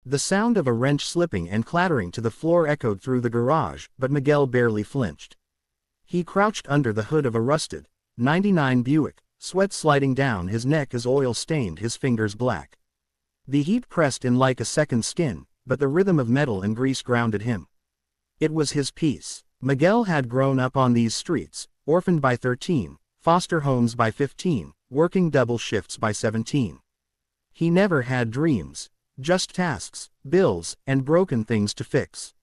The sound of a wrench slipping and clattering to the floor echoed through the garage, but Miguel barely flinched. He crouched under the hood of a rusted '99 Buick, sweat sliding down his neck as oil stained his fingers black. The heat pressed in like a second skin, but the rhythm of metal and grease grounded him. It was his peace. Miguel had grown up on these streets, orphaned by 13, foster homes by 15, working double shifts by 17. He never had dreams, just tasks, bills, and broken things to fix.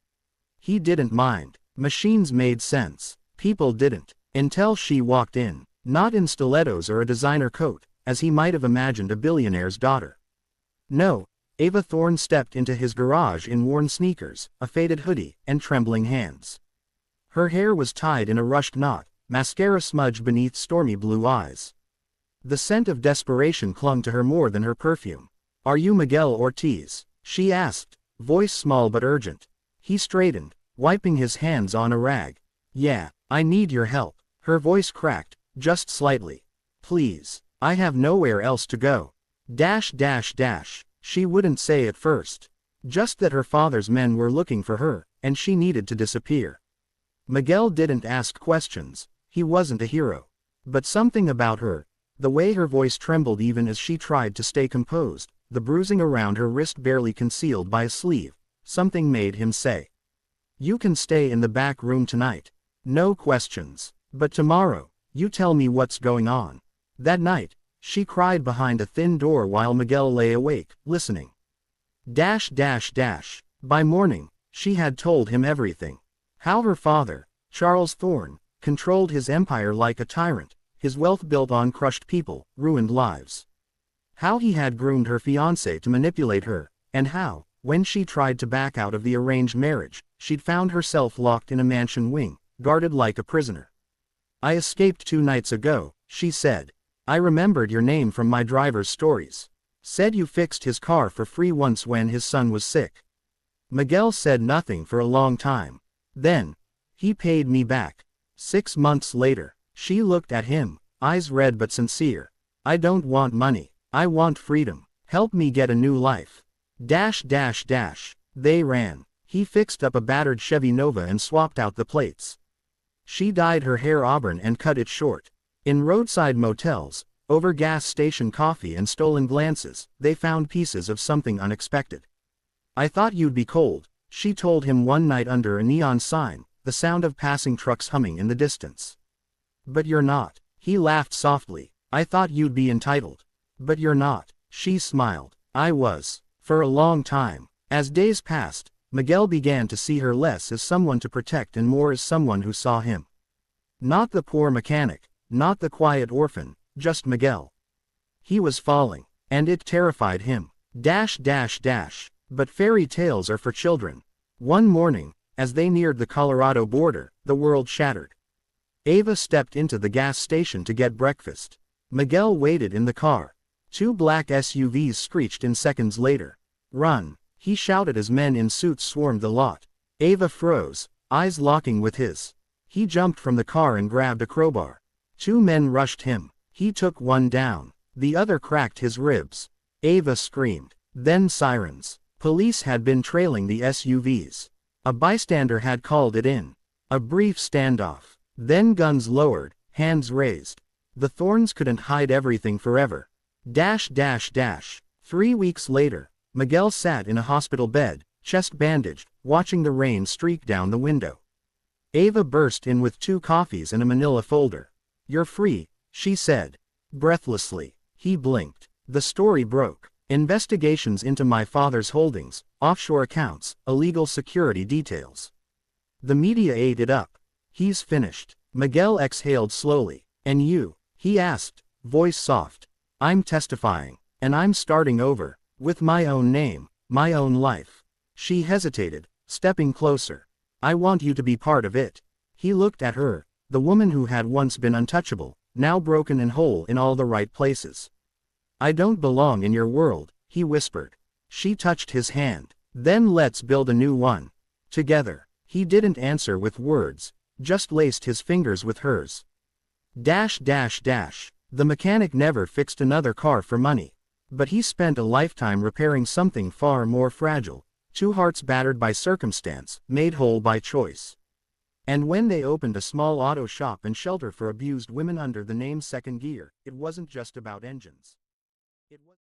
He didn't mind. Machines made sense. People didn't. Until she walked in, not in stilettos or a designer coat, as he might have imagined a billionaire's daughter. No, Ava Thorne stepped into his garage in worn sneakers, a faded hoodie, and trembling hands. Her hair was tied in a rushed knot, mascara smudged beneath stormy blue eyes. The scent of desperation clung to her more than her perfume. "Are you Miguel Ortiz?" she asked, voice small but urgent. He straightened, wiping his hands on a rag. "Yeah, I need your help." Her voice cracked, just slightly. "Please, I have nowhere else to go." She wouldn't say at first. Just that her father's men were looking for her, and she needed to disappear. Miguel didn't ask questions. He wasn't a hero. But something about her, the way her voice trembled even as she tried to stay composed, the bruising around her wrist barely concealed by a sleeve, something made him say, "You can stay in the back room tonight. No questions. But tomorrow, you tell me what's going on." That night, she cried behind a thin door while Miguel lay awake, listening. By morning, she had told him everything. How her father, Charles Thorne, controlled his empire like a tyrant, his wealth built on crushed people, ruined lives. How he had groomed her fiancé to manipulate her, and how, when she tried to back out of the arranged marriage, she'd found herself locked in a mansion wing, guarded like a prisoner. "I escaped 2 nights ago," she said. "I remembered your name from my driver's stories. Said you fixed his car for free once when his son was sick." Miguel said nothing for a long time. Then, "He paid me back." 6 months later, she looked at him, eyes red but sincere. "I don't want money. I want freedom. Help me get a new life." They ran. He fixed up a battered Chevy Nova and swapped out the plates. She dyed her hair auburn and cut it short. In roadside motels, over gas station coffee and stolen glances, they found pieces of something unexpected. "I thought you'd be cold," she told him one night under a neon sign, the sound of passing trucks humming in the distance. "But you're not." He laughed softly. "I thought you'd be entitled." "But you're not." She smiled. "I was. For a long time." As days passed, Miguel began to see her less as someone to protect and more as someone who saw him. Not the poor mechanic, not the quiet orphan, just Miguel. He was falling, and it terrified him. But fairy tales are for children. One morning, as they neared the Colorado border, the world shattered. Ava stepped into the gas station to get breakfast. Miguel waited in the car. 2 black SUVs screeched in seconds later. "Run," he shouted as men in suits swarmed the lot. Ava froze, eyes locking with his. He jumped from the car and grabbed a crowbar. 2 men rushed him. He took one down. The other cracked his ribs. Ava screamed. Then sirens. Police had been trailing the SUVs. A bystander had called it in. A brief standoff. Then guns lowered, hands raised. The Thornes couldn't hide everything forever. 3 weeks later, Miguel sat in a hospital bed, chest bandaged, watching the rain streak down the window. Ava burst in with 2 coffees and a manila folder. "You're free," she said. Breathlessly, he blinked. The story broke. Investigations into my father's holdings, offshore accounts, illegal security details. The media ate it up. "He's finished." Miguel exhaled slowly. "And you?" he asked, voice soft. "I'm testifying. And I'm starting over. With my own name, my own life." She hesitated, stepping closer. "I want you to be part of it." He looked at her, the woman who had once been untouchable, now broken and whole in all the right places. "I don't belong in your world," he whispered. She touched his hand. "Then let's build a new one. Together." He didn't answer with words, just laced his fingers with hers. The mechanic never fixed another car for money. But he spent a lifetime repairing something far more fragile, two hearts battered by circumstance, made whole by choice. And when they opened a small auto shop and shelter for abused women under the name Second Gear, it wasn't just about engines. It was